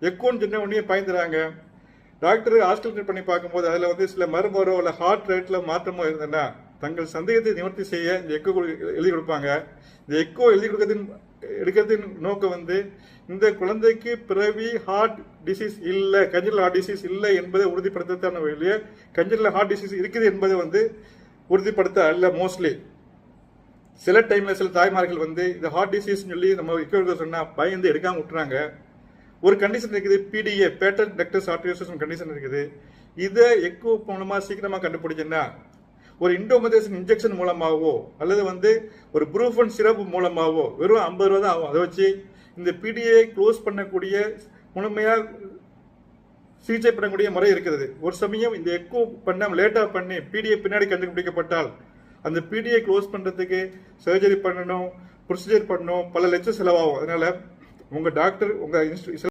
எக்கோன்னு சொன்ன உடனே பயந்துறாங்க. Doctor hospital பண்ணி பார்க்கும்போது அதில் வந்து சில மருமரோ இல்லை ஹார்ட் ரேட்டில் மாற்றமோ இருந்ததுன்னா தங்கள் சந்தேகத்தை நிவர்த்தி செய்ய இந்த எக்கோ எழுதி கொடுப்பாங்க. இந்த எக்கோ எழுதி எடுக்கிறதின் நோக்கம் வந்து இந்த குழந்தைக்கு பிறவி ஹார்ட் டிசீஸ் இல்லை, கஞ்சனல் ஹார்ட் டிசீஸ் இல்லை என்பதை உறுதிப்படுத்தத்தான வழியே கஞ்சனல் ஹார்ட் டிசீஸ் இருக்குது என்பதை வந்து உறுதிப்படுத்த அல்ல. மோஸ்ட்லி சில டைம்ல சில தாய்மார்கள் வந்து இந்த ஹார்ட் டிசீஸ் சொல்லி நம்ம எக்கோ சொன்னா பயந்து எடுக்காம விட்டுறாங்க. ஒரு கண்டிஷன் இருக்குது, பிடிஏ பேட்டர்ன் டக்டஸ் ஆர்டரியோசிஸ் கண்டிஷன் இருக்குது. இதை எக்கோ மூலமா சீக்கிரமா கண்டுபிடிச்சுன்னா ஒரு இண்டோமெட்ரியேஷன் இன்ஜெக்ஷன் மூலமாகவோ அல்லது வந்து ஒரு ப்ரூஃபன் சிரப் மூலமாகவோ வெறும் 50 ரூபா தான் ஆகும். அதை வச்சு இந்த பிடிஏ க்ளோஸ் பண்ணக்கூடிய முழுமையா சிகிச்சை பண்ணக்கூடிய முறை இருக்கிறது. ஒரு சமயம் இந்த எக்கோ பண்ணாம லேட்டா பண்ணி பிடிஏ பின்னாடி கண்டுபிடிக்கப்பட்டால் அந்த பிடிஏ க்ளோஸ் பண்றதுக்கு சர்ஜரி பண்ணணும், ப்ரொசீஜர் பண்ணணும், பல லட்சம் செலவாகும். அதனால உங்க டாக்டர் உங்க